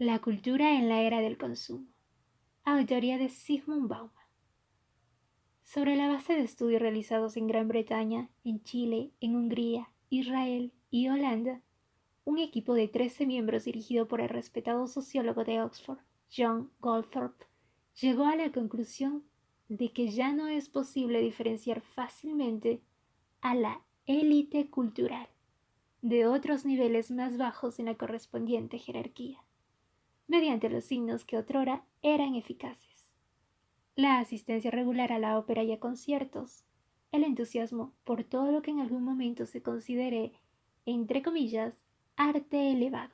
La cultura en la era del consumo. Autoría de Zygmunt Bauman. Sobre la base de estudios realizados en Gran Bretaña, en Chile, en Hungría, Israel y Holanda, un equipo de 13 miembros dirigido por el respetado sociólogo de Oxford, John Goldthorpe, llegó a la conclusión de que ya no es posible diferenciar fácilmente a la élite cultural de otros niveles más bajos en la correspondiente jerarquía, mediante los signos que otrora eran eficaces: la asistencia regular a la ópera y a conciertos, el entusiasmo por todo lo que en algún momento se considere, entre comillas, arte elevado,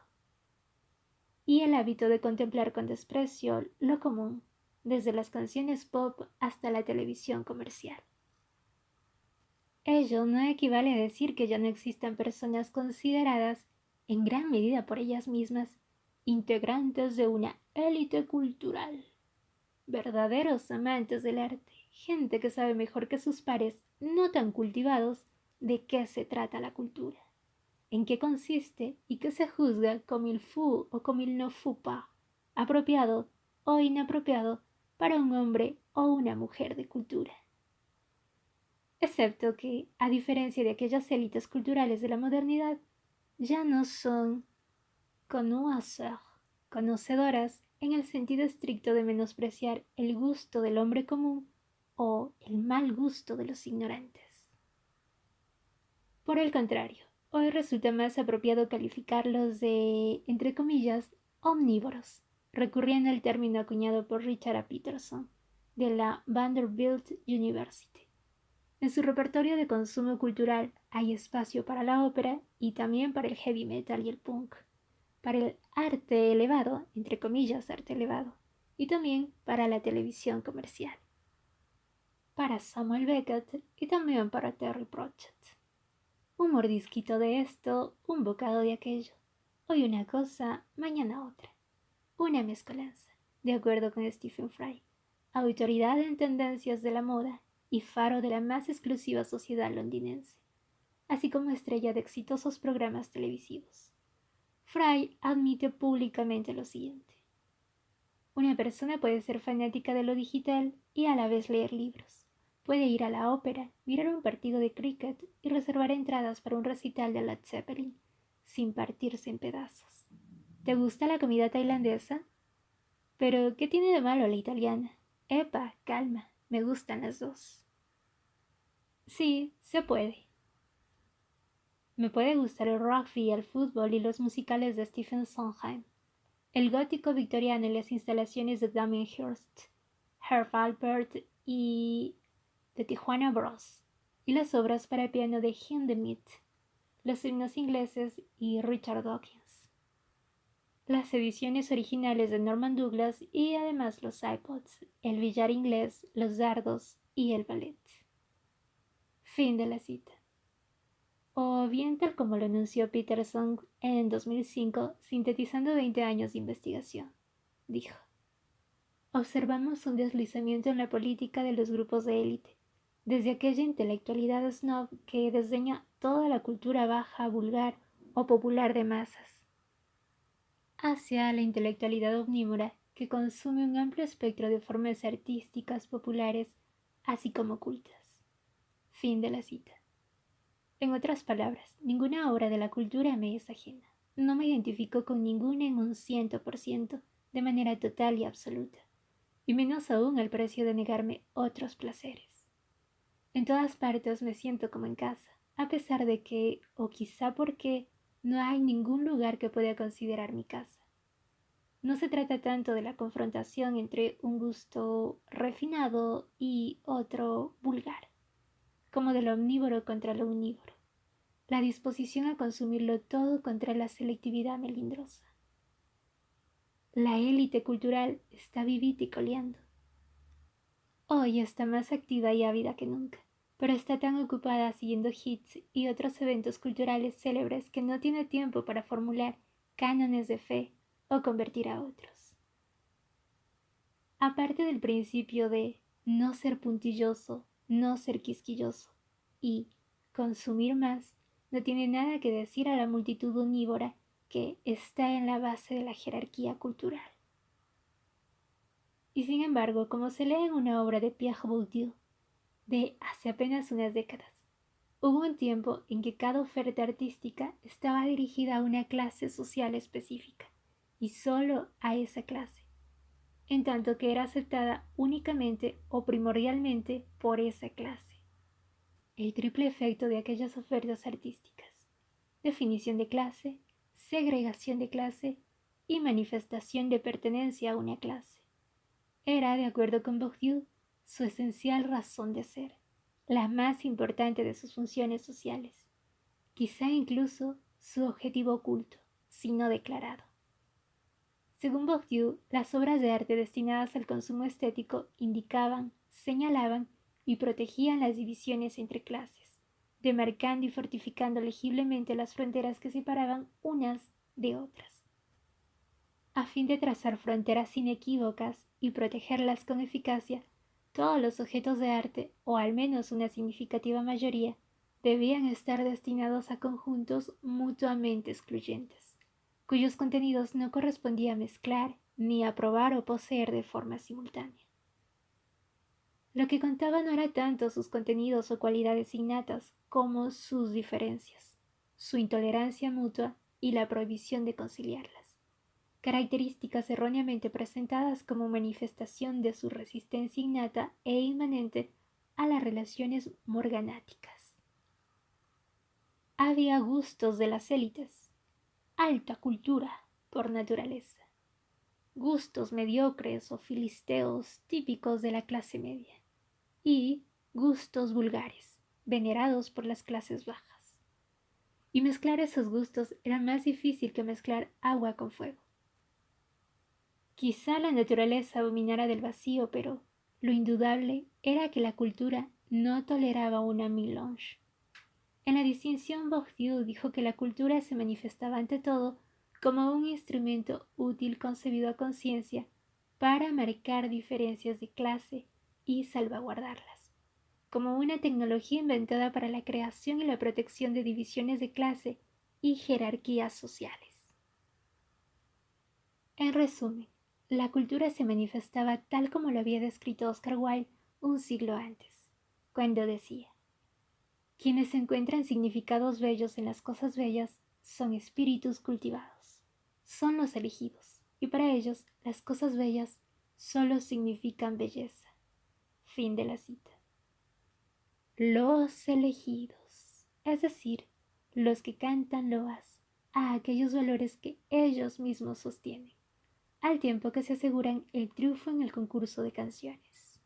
y el hábito de contemplar con desprecio lo común, desde las canciones pop hasta la televisión comercial. Ello no equivale a decir que ya no existan personas consideradas, en gran medida por ellas mismas, integrantes de una élite cultural, verdaderos amantes del arte, gente que sabe mejor que sus pares no tan cultivados de qué se trata la cultura, en qué consiste y qué se juzga como il faut o como il ne faut pas, apropiado o inapropiado para un hombre o una mujer de cultura. Excepto que, a diferencia de aquellas élites culturales de la modernidad, ya no son connoisseurs, conocedoras en el sentido estricto de menospreciar el gusto del hombre común o el mal gusto de los ignorantes. Por el contrario, hoy resulta más apropiado calificarlos de, entre comillas, omnívoros, recurriendo al término acuñado por Richard A. Peterson, de la Vanderbilt University. En su repertorio de consumo cultural hay espacio para la ópera y también para el heavy metal y el punk, para el arte elevado, entre comillas arte elevado, y también para la televisión comercial, para Samuel Beckett y también para Terry Pratchett. Un mordisquito de esto, un bocado de aquello, hoy una cosa, mañana otra, una mezcolanza, de acuerdo con Stephen Fry, autoridad en tendencias de la moda y faro de la más exclusiva sociedad londinense, así como estrella de exitosos programas televisivos. Fry admite públicamente lo siguiente: una persona puede ser fanática de lo digital y a la vez leer libros. Puede ir a la ópera, mirar un partido de cricket y reservar entradas para un recital de Led Zeppelin, sin partirse en pedazos. ¿Te gusta la comida tailandesa? ¿Pero qué tiene de malo la italiana? Epa, calma, me gustan las dos. Sí, se puede. Me puede gustar el rugby, el fútbol y los musicales de Stephen Sondheim, el gótico victoriano y las instalaciones de Damien Hirst, Herb Alpert y de Tijuana Bros, y las obras para piano de Hindemith, los himnos ingleses y Richard Dawkins, las ediciones originales de Norman Douglas y además los iPods, el billar inglés, los dardos y el ballet. Fin de la cita. O bien tal como lo anunció Peterson en 2005, sintetizando 20 años de investigación, dijo: observamos un deslizamiento en la política de los grupos de élite, desde aquella intelectualidad snob que desdeña toda la cultura baja, vulgar o popular de masas, hacia la intelectualidad omnívora que consume un amplio espectro de formas artísticas populares, así como cultas. Fin de la cita. En otras palabras, ninguna obra de la cultura me es ajena. No me identifico con ninguna en un 100%, de manera total y absoluta, y menos aún al precio de negarme otros placeres. En todas partes me siento como en casa, a pesar de que, o quizá porque, no hay ningún lugar que pueda considerar mi casa. No se trata tanto de la confrontación entre un gusto refinado y otro vulgar, como de lo omnívoro contra lo unívoro, la disposición a consumirlo todo contra la selectividad melindrosa. La élite cultural está vivita y coleando. Hoy está más activa y ávida que nunca, pero está tan ocupada siguiendo hits y otros eventos culturales célebres que no tiene tiempo para formular cánones de fe o convertir a otros. Aparte del principio de no ser puntilloso, no ser quisquilloso y consumir más, no tiene nada que decir a la multitud unívora que está en la base de la jerarquía cultural. Y sin embargo, como se lee en una obra de Pierre Bourdieu de hace apenas unas décadas, hubo un tiempo en que cada oferta artística estaba dirigida a una clase social específica, y solo a esa clase, en tanto que era aceptada únicamente o primordialmente por esa clase. El triple efecto de aquellas ofertas artísticas: definición de clase, segregación de clase y manifestación de pertenencia a una clase, era, de acuerdo con Bourdieu, su esencial razón de ser, la más importante de sus funciones sociales, quizá incluso su objetivo oculto, si no declarado. Según Bourdieu, las obras de arte destinadas al consumo estético indicaban, señalaban y protegían las divisiones entre clases, demarcando y fortificando legiblemente las fronteras que separaban unas de otras. A fin de trazar fronteras inequívocas y protegerlas con eficacia, todos los objetos de arte, o al menos una significativa mayoría, debían estar destinados a conjuntos mutuamente excluyentes, cuyos contenidos no correspondía mezclar, ni aprobar o poseer de forma simultánea. Lo que contaba no era tanto sus contenidos o cualidades innatas como sus diferencias, su intolerancia mutua y la prohibición de conciliarlas, características erróneamente presentadas como manifestación de su resistencia innata e inmanente a las relaciones morganáticas. Había gustos de las élites, alta cultura por naturaleza, gustos mediocres o filisteos típicos de la clase media, y gustos vulgares, venerados por las clases bajas. Y mezclar esos gustos era más difícil que mezclar agua con fuego. Quizá la naturaleza abominara del vacío, pero lo indudable era que la cultura no toleraba una mélange. En la distinción, Bourdieu dijo que la cultura se manifestaba ante todo como un instrumento útil concebido a conciencia para marcar diferencias de clase y salvaguardarlas, como una tecnología inventada para la creación y la protección de divisiones de clase y jerarquías sociales. En resumen, la cultura se manifestaba tal como lo había descrito Oscar Wilde un siglo antes, cuando decía: quienes encuentran significados bellos en las cosas bellas son espíritus cultivados, son los elegidos, y para ellos las cosas bellas solo significan belleza. Fin de la cita. Los elegidos, es decir, los que cantan loas a aquellos valores que ellos mismos sostienen, al tiempo que se aseguran el triunfo en el concurso de canciones.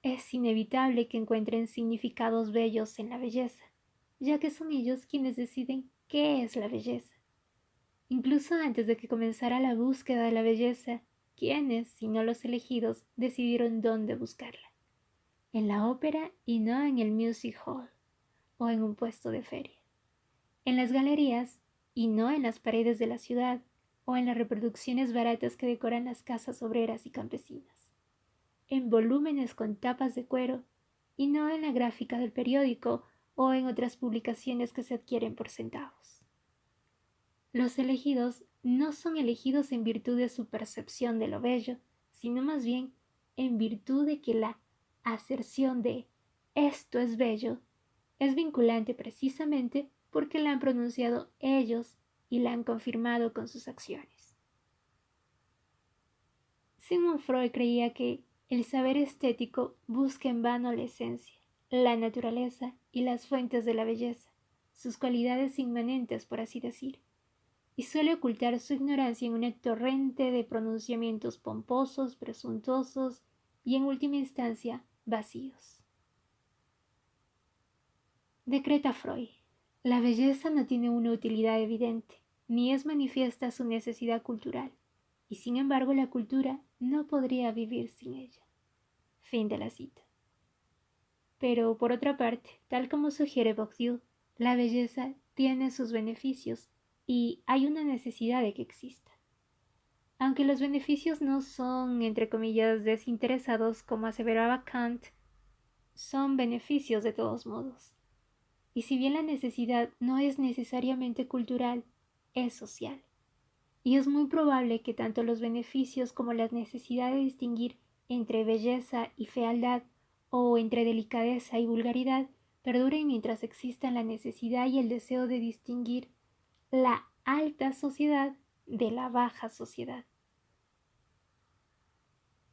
Es inevitable que encuentren significados bellos en la belleza, ya que son ellos quienes deciden qué es la belleza. Incluso antes de que comenzara la búsqueda de la belleza, ¿quiénes, si no los elegidos, decidieron dónde buscarla? En la ópera y no en el music hall o en un puesto de feria. En las galerías y no en las paredes de la ciudad o en las reproducciones baratas que decoran las casas obreras y campesinas. En volúmenes con tapas de cuero y no en la gráfica del periódico o en otras publicaciones que se adquieren por centavos. Los elegidos no son elegidos en virtud de su percepción de lo bello, sino más bien en virtud de que la aserción de esto es bello es vinculante precisamente porque la han pronunciado ellos y la han confirmado con sus acciones. Sigmund Freud creía que el saber estético busca en vano la esencia, la naturaleza y las fuentes de la belleza, sus cualidades inmanentes, por así decir, y suele ocultar su ignorancia en una torrente de pronunciamientos pomposos, presuntuosos y, en última instancia, vacíos. Decreta Freud: la belleza no tiene una utilidad evidente, ni es manifiesta su necesidad cultural, y sin embargo la cultura no podría vivir sin ella. Fin de la cita. Pero, por otra parte, tal como sugiere Bourdieu, la belleza tiene sus beneficios y hay una necesidad de que exista. Aunque los beneficios no son, entre comillas, desinteresados como aseveraba Kant, son beneficios de todos modos. Y si bien la necesidad no es necesariamente cultural, es social, y es muy probable que tanto los beneficios como la necesidad de distinguir entre belleza y fealdad o entre delicadeza y vulgaridad perduren mientras existan la necesidad y el deseo de distinguir la alta sociedad de la baja sociedad.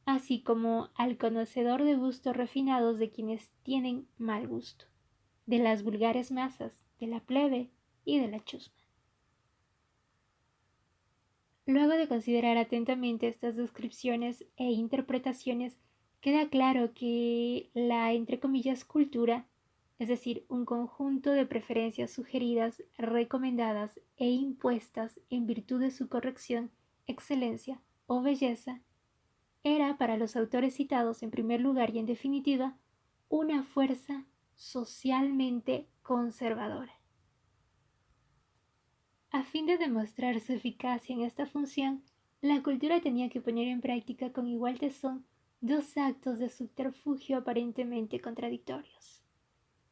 Así como al conocedor de gustos refinados de quienes tienen mal gusto, de las vulgares masas, de la plebe y de la chusma. Luego de considerar atentamente estas descripciones e interpretaciones, queda claro que la, entre comillas, cultura, es decir, un conjunto de preferencias sugeridas, recomendadas e impuestas en virtud de su corrección, excelencia o belleza, era para los autores citados en primer lugar y en definitiva una fuerza socialmente conservadora. A fin de demostrar su eficacia en esta función, la cultura tenía que poner en práctica con igual tesón dos actos de subterfugio aparentemente contradictorios.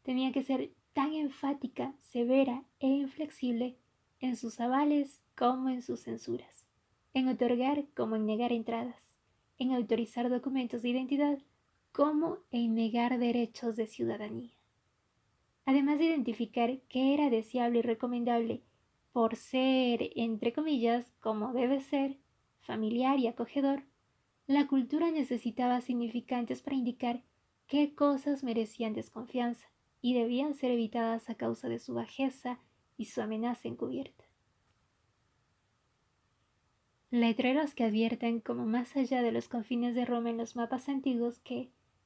Tenía que ser tan enfática, severa e inflexible en sus avales como en sus censuras, en otorgar como en negar entradas, en autorizar documentos de identidad como en negar derechos de ciudadanía. Además de identificar qué era deseable y recomendable por ser, entre comillas, como debe ser, familiar y acogedor, la cultura necesitaba significantes para indicar qué cosas merecían desconfianza y debían ser evitadas a causa de su bajeza y su amenaza encubierta. Letreros que advierten como más allá de los confines de Roma en los mapas antiguos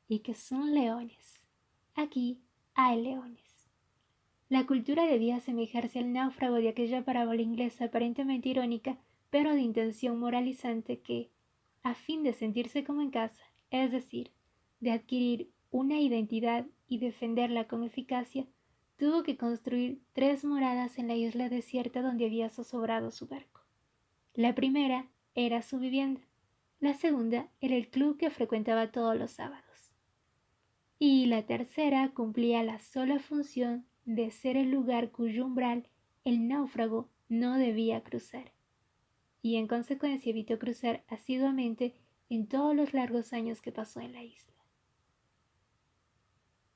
y que son leones. Aquí hay leones. La cultura debía asemejarse al náufrago de aquella parábola inglesa aparentemente irónica, pero de intención moralizante que, a fin de sentirse como en casa, es decir, de adquirir una identidad y defenderla con eficacia, tuvo que construir 3 moradas en la isla desierta donde había zozobrado su barco. La primera era su vivienda, la segunda era el club que frecuentaba todos los sábados, y la tercera cumplía la sola función de ser el lugar cuyo umbral el náufrago no debía cruzar, y en consecuencia evitó cruzar asiduamente en todos los largos años que pasó en la isla.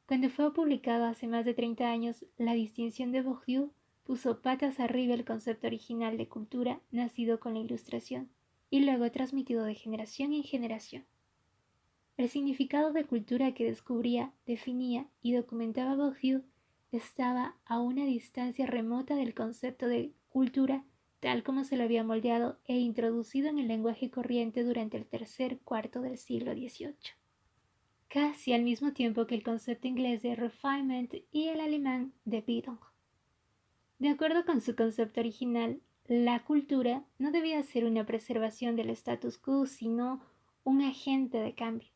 Cuando fue publicado hace más de 30 años, la distinción de Bourdieu puso patas arriba el concepto original de cultura nacido con la Ilustración y luego transmitido de generación en generación. El significado de cultura que descubría, definía y documentaba Bourdieu estaba a una distancia remota del concepto de cultura tal como se lo había moldeado e introducido en el lenguaje corriente durante el tercer cuarto del siglo XVIII, casi al mismo tiempo que el concepto inglés de refinement y el alemán de Bildung. De acuerdo con su concepto original, la cultura no debía ser una preservación del status quo, sino un agente de cambio,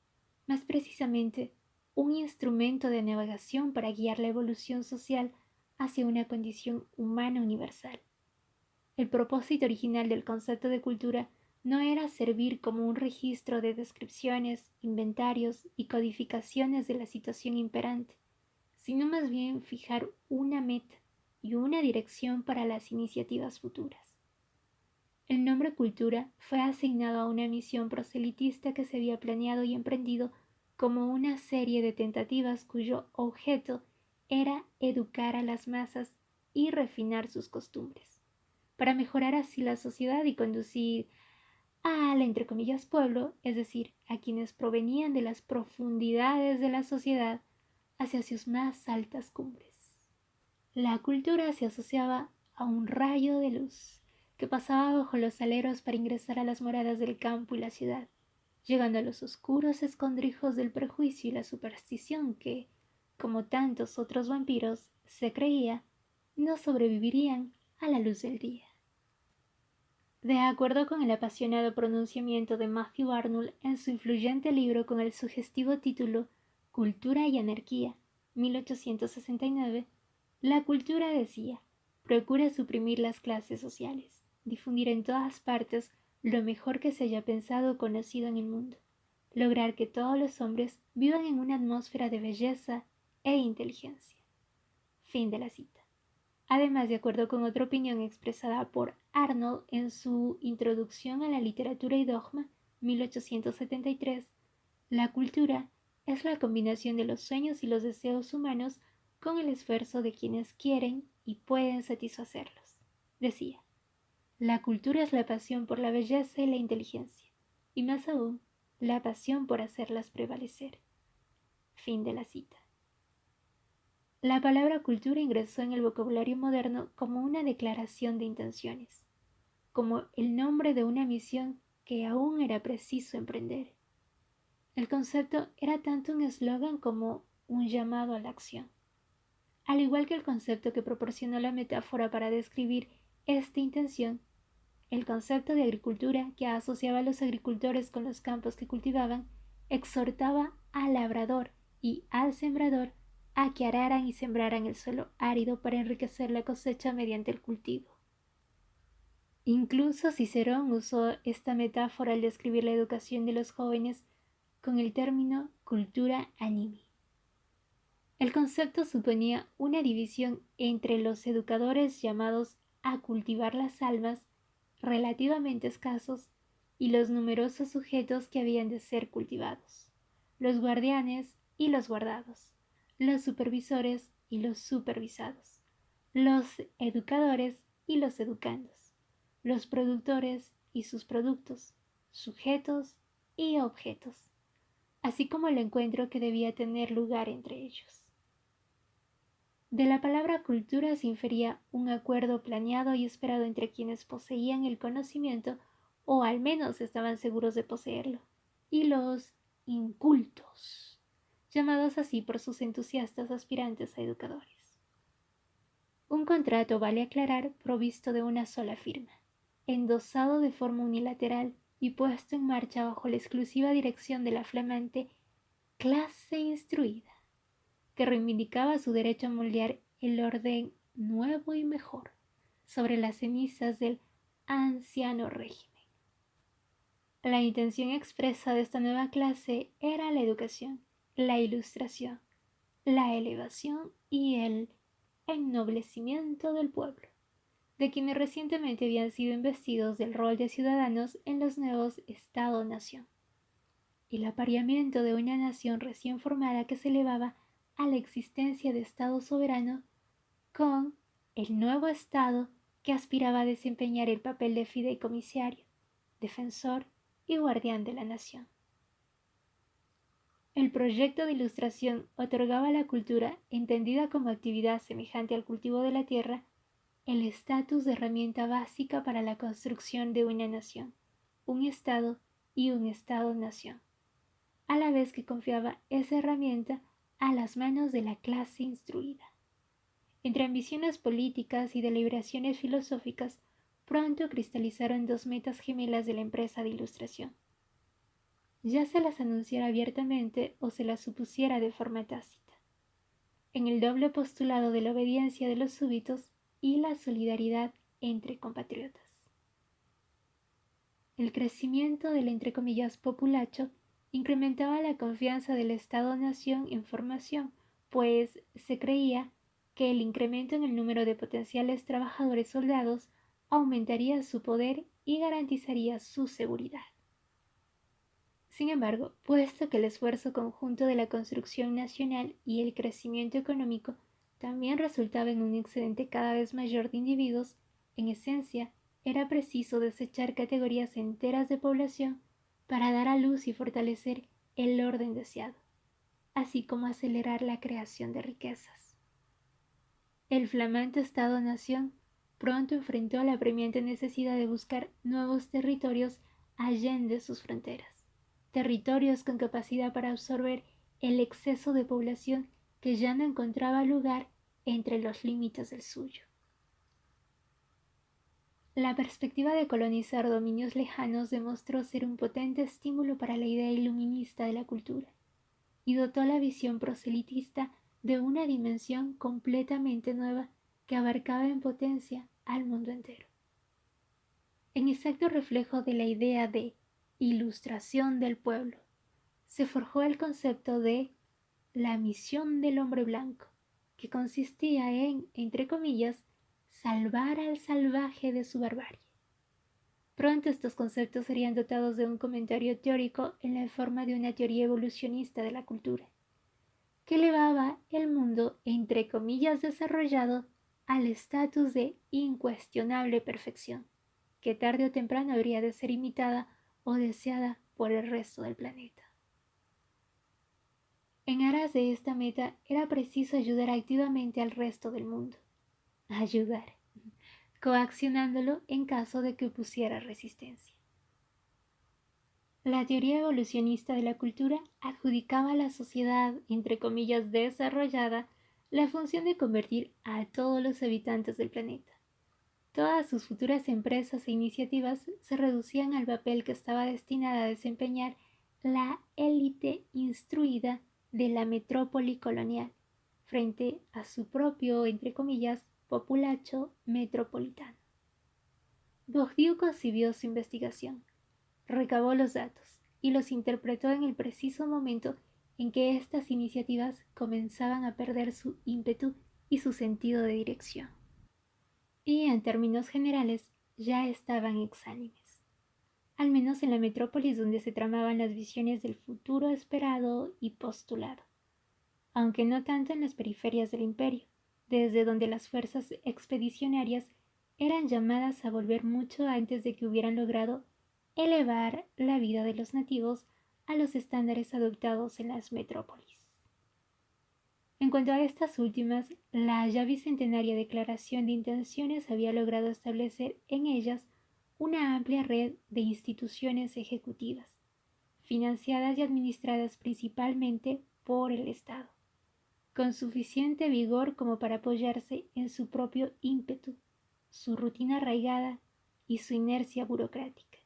más precisamente un instrumento de navegación para guiar la evolución social hacia una condición humana universal. El propósito original del concepto de cultura no era servir como un registro de descripciones, inventarios y codificaciones de la situación imperante, sino más bien fijar una meta y una dirección para las iniciativas futuras. El nombre cultura fue asignado a una misión proselitista que se había planeado y emprendido como una serie de tentativas cuyo objeto era educar a las masas y refinar sus costumbres, para mejorar así la sociedad y conducir al, entre comillas, pueblo, es decir, a quienes provenían de las profundidades de la sociedad hacia sus más altas cumbres. La cultura se asociaba a un rayo de luz que pasaba bajo los aleros para ingresar a las moradas del campo y la ciudad, llegando a los oscuros escondrijos del prejuicio y la superstición que, como tantos otros vampiros, se creía, no sobrevivirían a la luz del día. De acuerdo con el apasionado pronunciamiento de Matthew Arnold en su influyente libro con el sugestivo título Cultura y Anarquía, 1869, la cultura, decía, procura suprimir las clases sociales, difundir en todas partes lo mejor que se haya pensado o conocido en el mundo, lograr que todos los hombres vivan en una atmósfera de belleza e inteligencia. Fin de la cita. Además, de acuerdo con otra opinión expresada por Arnold en su Introducción a la literatura y dogma, 1873, la cultura es la combinación de los sueños y los deseos humanos con el esfuerzo de quienes quieren y pueden satisfacerlos. Decía, la cultura es la pasión por la belleza y la inteligencia, y más aún, la pasión por hacerlas prevalecer. Fin de la cita. La palabra cultura ingresó en el vocabulario moderno como una declaración de intenciones, como el nombre de una misión que aún era preciso emprender. El concepto era tanto un eslogan como un llamado a la acción. Al igual que el concepto que proporcionó la metáfora para describir esta intención, el concepto de agricultura que asociaba a los agricultores con los campos que cultivaban, exhortaba al labrador y al sembrador a que araran y sembraran el suelo árido para enriquecer la cosecha mediante el cultivo. Incluso Cicerón usó esta metáfora al describir la educación de los jóvenes con el término cultura animi. El concepto suponía una división entre los educadores llamados a cultivar las almas, relativamente escasos, y los numerosos sujetos que habían de ser cultivados, los guardianes y los guardados, los supervisores y los supervisados, los educadores y los educandos, los productores y sus productos, sujetos y objetos, así como el encuentro que debía tener lugar entre ellos. De la palabra cultura se infería un acuerdo planeado y esperado entre quienes poseían el conocimiento o al menos estaban seguros de poseerlo, y los incultos, llamados así por sus entusiastas aspirantes a educadores. Un contrato, vale aclarar, provisto de una sola firma, endosado de forma unilateral y puesto en marcha bajo la exclusiva dirección de la flamante clase instruida, que reivindicaba su derecho a moldear el orden nuevo y mejor sobre las cenizas del anciano régimen. La intención expresa de esta nueva clase era la educación, la ilustración, la elevación y el ennoblecimiento del pueblo, de quienes recientemente habían sido investidos del rol de ciudadanos en los nuevos Estado-nación, y el apareamiento de una nación recién formada que se elevaba a la existencia de Estado soberano con el nuevo Estado que aspiraba a desempeñar el papel de fideicomisario, defensor y guardián de la nación. El proyecto de ilustración otorgaba a la cultura, entendida como actividad semejante al cultivo de la tierra, el estatus de herramienta básica para la construcción de una nación, un Estado y un Estado-nación, a la vez que confiaba esa herramienta a las manos de la clase instruida. Entre ambiciones políticas y deliberaciones filosóficas, pronto cristalizaron dos metas gemelas de la empresa de ilustración. Ya se las anunciara abiertamente o se las supusiera de forma tácita, en el doble postulado de la obediencia de los súbditos y la solidaridad entre compatriotas. El crecimiento del entre comillas populacho incrementaba la confianza del Estado-nación en formación, pues se creía que el incremento en el número de potenciales trabajadores soldados aumentaría su poder y garantizaría su seguridad. Sin embargo, puesto que el esfuerzo conjunto de la construcción nacional y el crecimiento económico también resultaba en un excedente cada vez mayor de individuos, en esencia, era preciso desechar categorías enteras de población para dar a luz y fortalecer el orden deseado, así como acelerar la creación de riquezas. El flamante Estado-nación pronto enfrentó la apremiante necesidad de buscar nuevos territorios allende sus fronteras, territorios con capacidad para absorber el exceso de población que ya no encontraba lugar entre los límites del suyo. La perspectiva de colonizar dominios lejanos demostró ser un potente estímulo para la idea iluminista de la cultura, y dotó la visión proselitista de una dimensión completamente nueva que abarcaba en potencia al mundo entero. En exacto reflejo de la idea de ilustración del pueblo, se forjó el concepto de la misión del hombre blanco, que consistía en, entre comillas, salvar al salvaje de su barbarie. Pronto estos conceptos serían dotados de un comentario teórico en la forma de una teoría evolucionista de la cultura, que elevaba el mundo, entre comillas, desarrollado al estatus de incuestionable perfección, que tarde o temprano habría de ser imitada o deseada por el resto del planeta. En aras de esta meta era preciso ayudar activamente al resto del mundo. Ayudar, coaccionándolo en caso de que opusiera resistencia. La teoría evolucionista de la cultura adjudicaba a la sociedad, entre comillas, desarrollada, la función de convertir a todos los habitantes del planeta. Todas sus futuras empresas e iniciativas se reducían al papel que estaba destinada a desempeñar la élite instruida de la metrópoli colonial, frente a su propio, entre comillas, populacho metropolitano. Bourdieu concibió su investigación, recabó los datos y los interpretó en el preciso momento en que estas iniciativas comenzaban a perder su ímpetu y su sentido de dirección. Y en términos generales ya estaban exánimes, al menos en la metrópolis donde se tramaban las visiones del futuro esperado y postulado, aunque no tanto en las periferias del imperio, desde donde las fuerzas expedicionarias eran llamadas a volver mucho antes de que hubieran logrado elevar la vida de los nativos a los estándares adoptados en las metrópolis. En cuanto a estas últimas, la ya bicentenaria Declaración de Intenciones había logrado establecer en ellas una amplia red de instituciones ejecutivas, financiadas y administradas principalmente por el Estado, con suficiente vigor como para apoyarse en su propio ímpetu, su rutina arraigada y su inercia burocrática.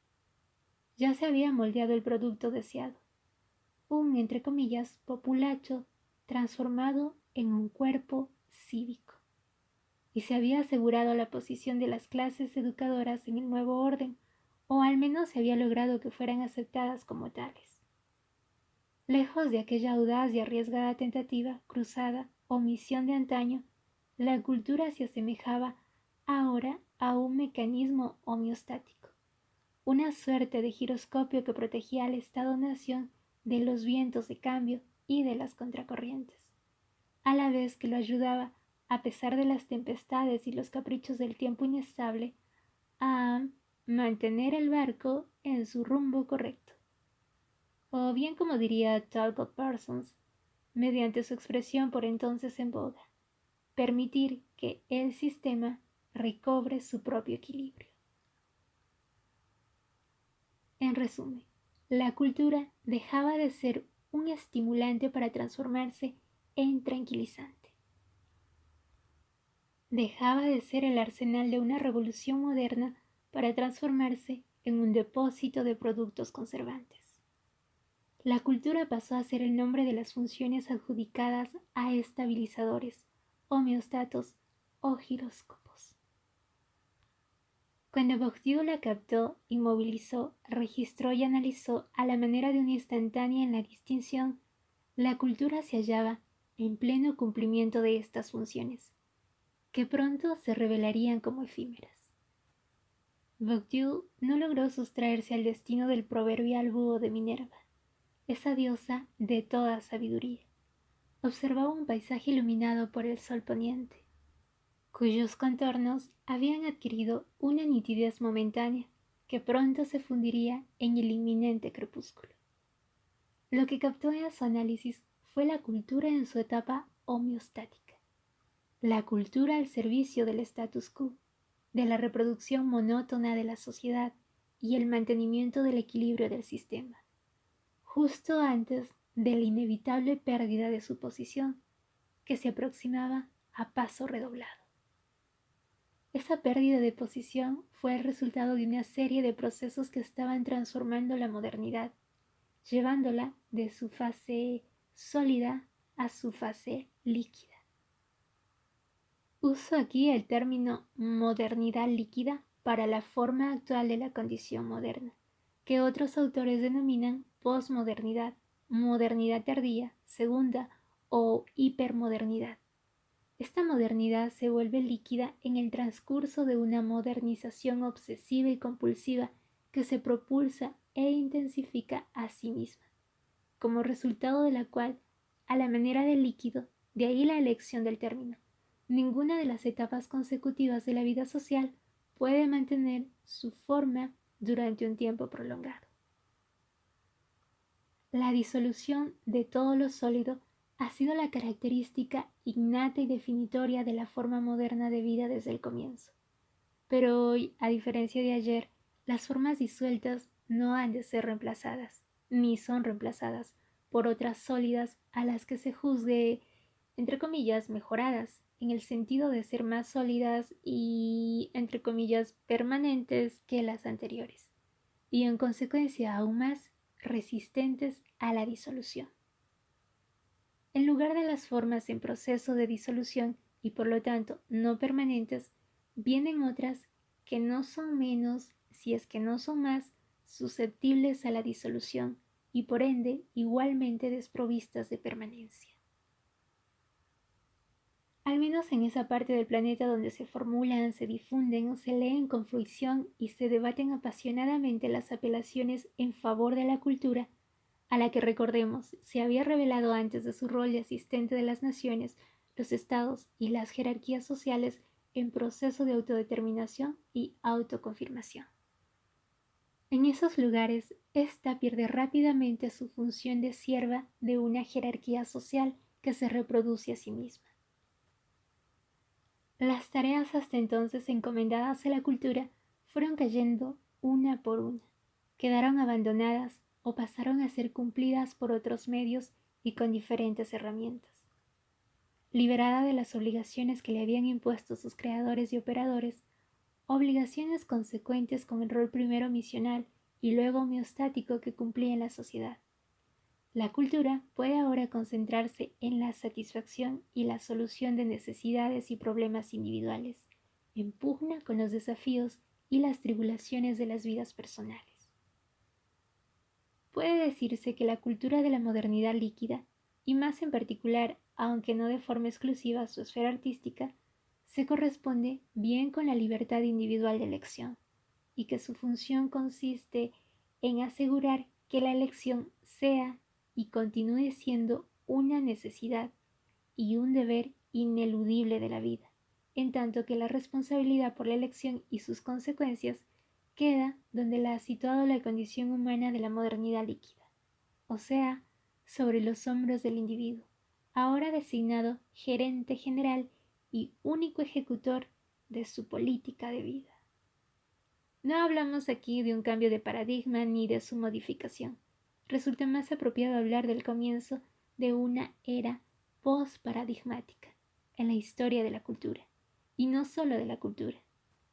Ya se había moldeado el producto deseado, un, entre comillas, populacho transformado en un cuerpo cívico, y se había asegurado la posición de las clases educadoras en el nuevo orden, o al menos se había logrado que fueran aceptadas como tales. Lejos de aquella audaz y arriesgada tentativa, cruzada o misión de antaño, la cultura se asemejaba ahora a un mecanismo homeostático, una suerte de giroscopio que protegía al Estado-nación de los vientos de cambio y de las contracorrientes, a la vez que lo ayudaba, a pesar de las tempestades y los caprichos del tiempo inestable, a mantener el barco en su rumbo correcto. O bien, como diría Talcott Parsons, mediante su expresión por entonces en boga, permitir que el sistema recobre su propio equilibrio. En resumen, la cultura dejaba de ser un estimulante para transformarse en tranquilizante. Dejaba de ser el arsenal de una revolución moderna para transformarse en un depósito de productos conservantes. La cultura pasó a ser el nombre de las funciones adjudicadas a estabilizadores, homeostatos o giróscopos. Cuando Bourdieu la captó, inmovilizó, registró y analizó a la manera de una instantánea en la distinción, la cultura se hallaba en pleno cumplimiento de estas funciones, que pronto se revelarían como efímeras. Bourdieu no logró sustraerse al destino del proverbial búho de Minerva, esa diosa de toda sabiduría. Observaba un paisaje iluminado por el sol poniente, cuyos contornos habían adquirido una nitidez momentánea que pronto se fundiría en el inminente crepúsculo. Lo que captó en su análisis fue la cultura en su etapa homeostática, la cultura al servicio del status quo, de la reproducción monótona de la sociedad y el mantenimiento del equilibrio del sistema, justo antes de la inevitable pérdida de su posición, que se aproximaba a paso redoblado. Esa pérdida de posición fue el resultado de una serie de procesos que estaban transformando la modernidad, llevándola de su fase sólida a su fase líquida. Uso aquí el término modernidad líquida para la forma actual de la condición moderna, que otros autores denominan posmodernidad, modernidad tardía, segunda o hipermodernidad. Esta modernidad se vuelve líquida en el transcurso de una modernización obsesiva y compulsiva que se propulsa e intensifica a sí misma, como resultado de la cual, a la manera de líquido, de ahí la elección del término, ninguna de las etapas consecutivas de la vida social puede mantener su forma durante un tiempo prolongado. La disolución de todo lo sólido ha sido la característica innata y definitoria de la forma moderna de vida desde el comienzo. Pero hoy, a diferencia de ayer, las formas disueltas no han de ser reemplazadas, ni son reemplazadas por otras sólidas a las que se juzgue, entre comillas, mejoradas, en el sentido de ser más sólidas y, entre comillas, permanentes que las anteriores, y en consecuencia aún más resistentes a la disolución. En lugar de las formas en proceso de disolución y por lo tanto no permanentes, vienen otras que no son menos, si es que no son más, susceptibles a la disolución y por ende igualmente desprovistas de permanencia. Al menos en esa parte del planeta donde se formulan, se difunden, se leen con fruición y se debaten apasionadamente las apelaciones en favor de la cultura, a la que, recordemos, se había revelado antes de su rol de asistente de las naciones, los estados y las jerarquías sociales en proceso de autodeterminación y autoconfirmación. En esos lugares, ésta pierde rápidamente su función de sierva de una jerarquía social que se reproduce a sí misma. Las tareas hasta entonces encomendadas a la cultura fueron cayendo una por una, quedaron abandonadas o pasaron a ser cumplidas por otros medios y con diferentes herramientas. Liberada de las obligaciones que le habían impuesto sus creadores y operadores, obligaciones consecuentes con el rol primero misional y luego homeostático que cumplía en la sociedad. La cultura puede ahora concentrarse en la satisfacción y la solución de necesidades y problemas individuales, en pugna con los desafíos y las tribulaciones de las vidas personales. Puede decirse que la cultura de la modernidad líquida, y más en particular, aunque no de forma exclusiva a su esfera artística, se corresponde bien con la libertad individual de elección, y que su función consiste en asegurar que la elección sea y continúe siendo una necesidad y un deber ineludible de la vida, en tanto que la responsabilidad por la elección y sus consecuencias queda donde la ha situado la condición humana de la modernidad líquida, o sea, sobre los hombros del individuo, ahora designado gerente general y único ejecutor de su política de vida. No hablamos aquí de un cambio de paradigma ni de su modificación. Resulta más apropiado hablar del comienzo de una era post-paradigmática en la historia de la cultura, y no solo de la cultura.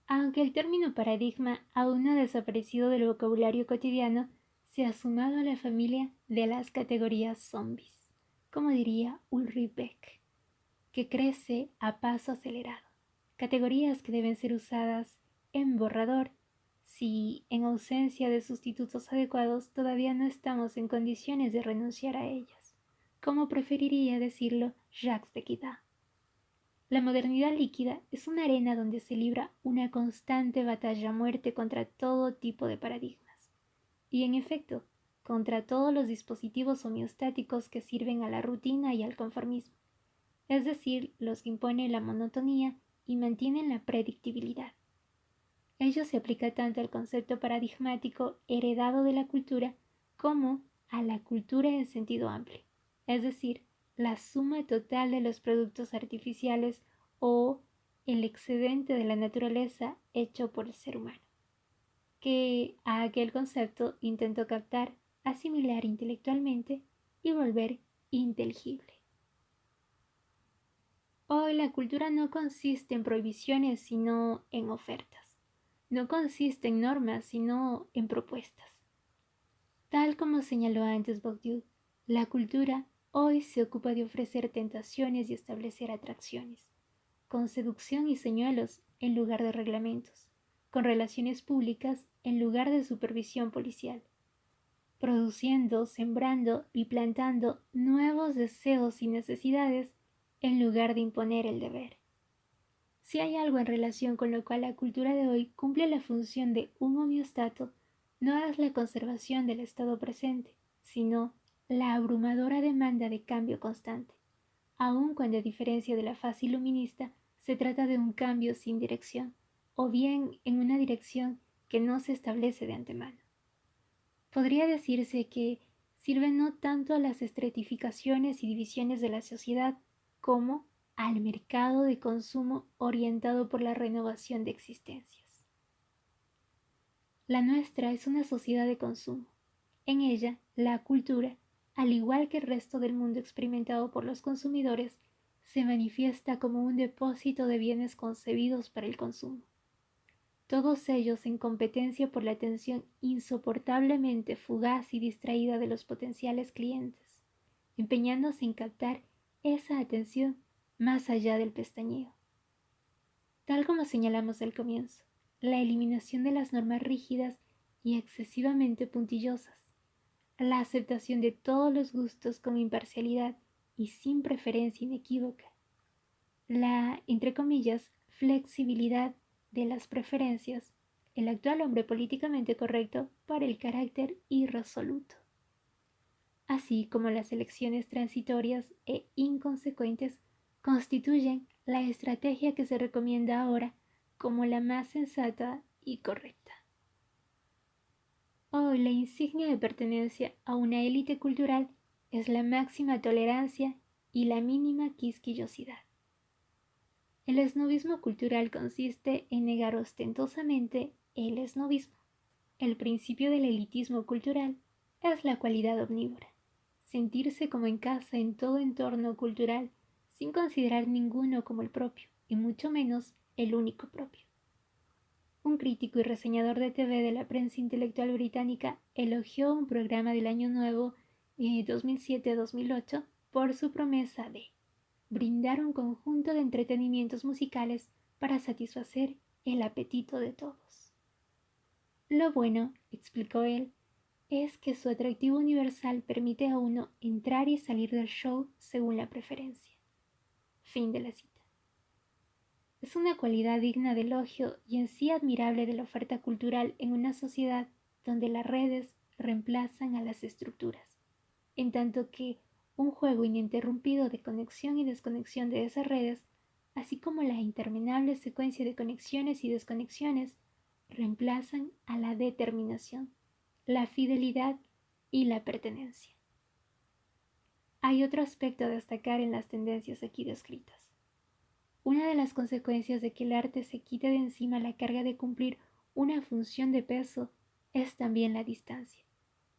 Aunque el término paradigma aún no ha desaparecido del vocabulario cotidiano, se ha sumado a la familia de las categorías zombies, como diría Ulrich Beck, que crece a paso acelerado. Categorías que deben ser usadas en borrador si, en ausencia de sustitutos adecuados, todavía no estamos en condiciones de renunciar a ellas, como preferiría decirlo Jacques Derrida. La modernidad líquida es una arena donde se libra una constante batalla a muerte contra todo tipo de paradigmas, y en efecto, contra todos los dispositivos homeostáticos que sirven a la rutina y al conformismo, es decir, los que imponen la monotonía y mantienen la predictibilidad. Ello se aplica tanto al concepto paradigmático heredado de la cultura como a la cultura en sentido amplio, es decir, la suma total de los productos artificiales o el excedente de la naturaleza hecho por el ser humano, que a aquel concepto intentó captar, asimilar intelectualmente y volver inteligible. Hoy la cultura no consiste en prohibiciones, sino en ofertas. No consiste en normas, sino en propuestas. Tal como señaló antes Bourdieu, la cultura hoy se ocupa de ofrecer tentaciones y establecer atracciones, con seducción y señuelos en lugar de reglamentos, con relaciones públicas en lugar de supervisión policial, produciendo, sembrando y plantando nuevos deseos y necesidades en lugar de imponer el deber. Si hay algo en relación con lo cual la cultura de hoy cumple la función de un homeostato, no es la conservación del estado presente, sino la abrumadora demanda de cambio constante, aun cuando a diferencia de la fase iluminista se trata de un cambio sin dirección, o bien en una dirección que no se establece de antemano. Podría decirse que sirve no tanto a las estratificaciones y divisiones de la sociedad como al mercado de consumo orientado por la renovación de existencias. La nuestra es una sociedad de consumo. En ella, la cultura, al igual que el resto del mundo experimentado por los consumidores, se manifiesta como un depósito de bienes concebidos para el consumo. Todos ellos en competencia por la atención insoportablemente fugaz y distraída de los potenciales clientes, empeñándose en captar esa atención más allá del pestañeo. Tal como señalamos al comienzo, la eliminación de las normas rígidas y excesivamente puntillosas, la aceptación de todos los gustos con imparcialidad y sin preferencia inequívoca, la, entre comillas, flexibilidad de las preferencias, el actual hombre políticamente correcto para el carácter irresoluto, así como las elecciones transitorias e inconsecuentes constituyen la estrategia que se recomienda ahora como la más sensata y correcta. Hoy la insignia de pertenencia a una élite cultural es la máxima tolerancia y la mínima quisquillosidad. El esnovismo cultural consiste en negar ostentosamente el esnovismo. El principio del elitismo cultural es la cualidad omnívora, sentirse como en casa en todo entorno cultural sin considerar ninguno como el propio, y mucho menos el único propio. Un crítico y reseñador de TV de la prensa intelectual británica elogió un programa del Año Nuevo 2007-2008 por su promesa de brindar un conjunto de entretenimientos musicales para satisfacer el apetito de todos. Lo bueno, explicó él, es que su atractivo universal permite a uno entrar y salir del show según la preferencia. Fin de la cita. Es una cualidad digna de elogio y en sí admirable de la oferta cultural en una sociedad donde las redes reemplazan a las estructuras, en tanto que un juego ininterrumpido de conexión y desconexión de esas redes, así como la interminable secuencia de conexiones y desconexiones, reemplazan a la determinación, la fidelidad y la pertenencia. Hay otro aspecto a destacar en las tendencias aquí descritas. Una de las consecuencias de que el arte se quite de encima la carga de cumplir una función de peso es también la distancia,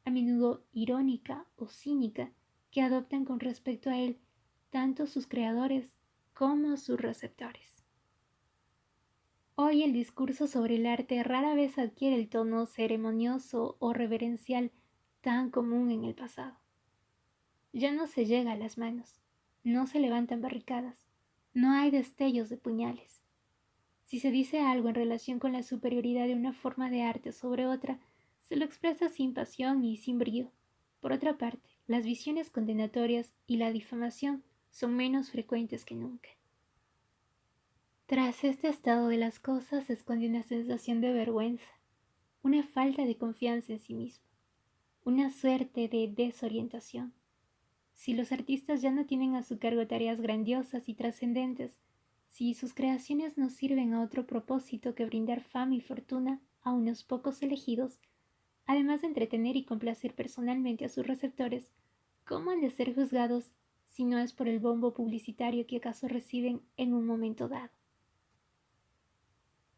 a menudo irónica o cínica, que adoptan con respecto a él tanto sus creadores como sus receptores. Hoy el discurso sobre el arte rara vez adquiere el tono ceremonioso o reverencial tan común en el pasado. Ya no se llega a las manos, no se levantan barricadas, no hay destellos de puñales. Si se dice algo en relación con la superioridad de una forma de arte sobre otra, se lo expresa sin pasión y sin brío. Por otra parte, las visiones condenatorias y la difamación son menos frecuentes que nunca. Tras este estado de las cosas se esconde una sensación de vergüenza, una falta de confianza en sí mismo, una suerte de desorientación. Si los artistas ya no tienen a su cargo tareas grandiosas y trascendentes, si sus creaciones no sirven a otro propósito que brindar fama y fortuna a unos pocos elegidos, además de entretener y complacer personalmente a sus receptores, ¿cómo han de ser juzgados si no es por el bombo publicitario que acaso reciben en un momento dado?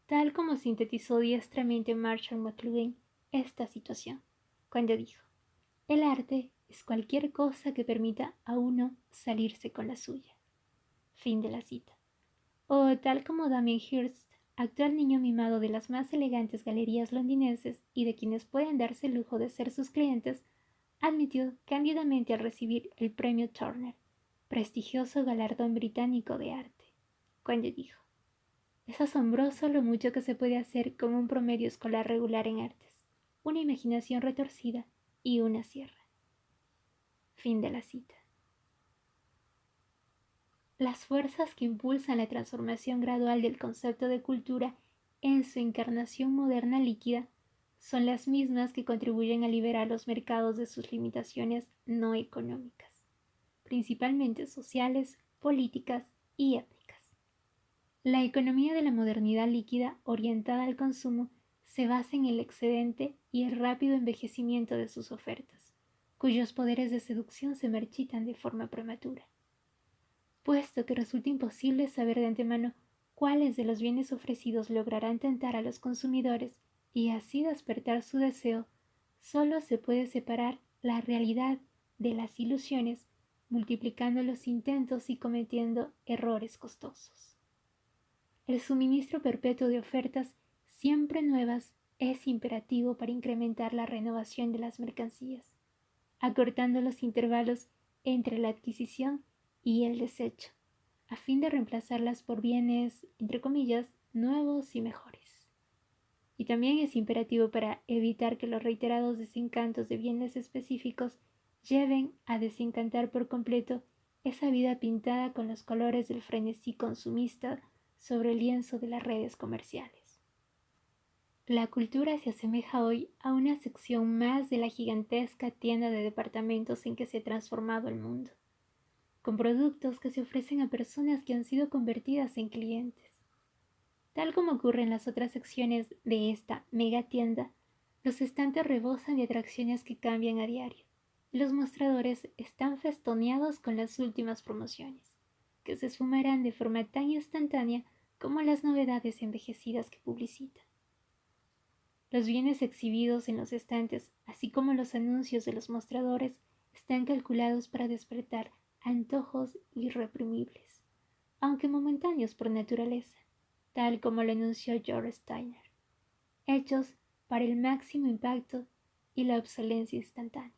Tal como sintetizó diestramente Marshall McLuhan esta situación, cuando dijo: el arte es cualquier cosa que permita a uno salirse con la suya. Fin de la cita. O tal como Damien Hirst, actual niño mimado de las más elegantes galerías londinenses y de quienes pueden darse el lujo de ser sus clientes, admitió cándidamente al recibir el premio Turner, prestigioso galardón británico de arte, cuando dijo: es asombroso lo mucho que se puede hacer con un promedio escolar regular en artes, una imaginación retorcida y una sierra. Fin de la cita. Las fuerzas que impulsan la transformación gradual del concepto de cultura en su encarnación moderna líquida son las mismas que contribuyen a liberar los mercados de sus limitaciones no económicas, principalmente sociales, políticas y étnicas. La economía de la modernidad líquida orientada al consumo se basa en el excedente y el rápido envejecimiento de sus ofertas, cuyos poderes de seducción se marchitan de forma prematura. Puesto que resulta imposible saber de antemano cuáles de los bienes ofrecidos lograrán tentar a los consumidores y así despertar su deseo, solo se puede separar la realidad de las ilusiones, multiplicando los intentos y cometiendo errores costosos. El suministro perpetuo de ofertas siempre nuevas es imperativo para incrementar la renovación de las mercancías, acortando los intervalos entre la adquisición y el desecho, a fin de reemplazarlas por bienes, entre comillas, nuevos y mejores. Y también es imperativo para evitar que los reiterados desencantos de bienes específicos lleven a desencantar por completo esa vida pintada con los colores del frenesí consumista sobre el lienzo de las redes comerciales. La cultura se asemeja hoy a una sección más de la gigantesca tienda de departamentos en que se ha transformado el mundo, con productos que se ofrecen a personas que han sido convertidas en clientes. Tal como ocurre en las otras secciones de esta mega tienda, los estantes rebosan de atracciones que cambian a diario. Los mostradores están festoneados con las últimas promociones, que se esfumarán de forma tan instantánea como las novedades envejecidas que publicitan. Los bienes exhibidos en los estantes, así como los anuncios de los mostradores, están calculados para despertar antojos irreprimibles, aunque momentáneos por naturaleza, tal como lo anunció George Steiner, hechos para el máximo impacto y la obsolencia instantánea.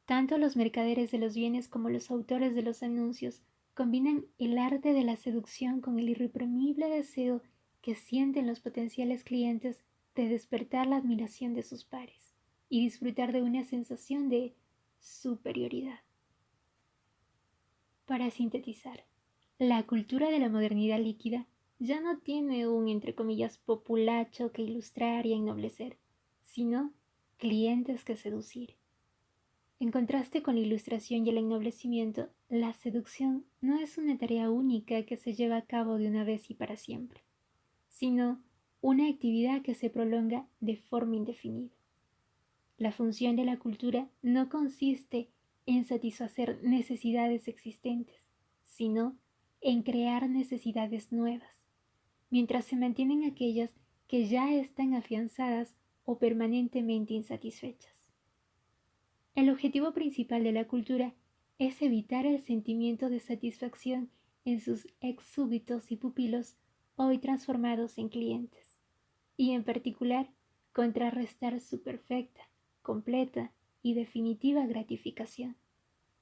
Tanto los mercaderes de los bienes como los autores de los anuncios combinan el arte de la seducción con el irreprimible deseo que sienten los potenciales clientes de despertar la admiración de sus pares y disfrutar de una sensación de superioridad. Para sintetizar, la cultura de la modernidad líquida ya no tiene un, entre comillas, populacho que ilustrar y ennoblecer, sino clientes que seducir. En contraste con la ilustración y el ennoblecimiento, la seducción no es una tarea única que se lleva a cabo de una vez y para siempre, sino una actividad que se prolonga de forma indefinida. La función de la cultura no consiste en satisfacer necesidades existentes, sino en crear necesidades nuevas, mientras se mantienen aquellas que ya están afianzadas o permanentemente insatisfechas. El objetivo principal de la cultura es evitar el sentimiento de satisfacción en sus ex súbditos y pupilos hoy transformados en clientes, y en particular contrarrestar su perfecta, completa y definitiva gratificación,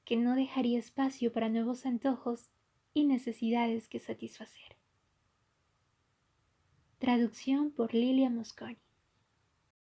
que no dejaría espacio para nuevos antojos y necesidades que satisfacer. Traducción por Lilia Mosconi.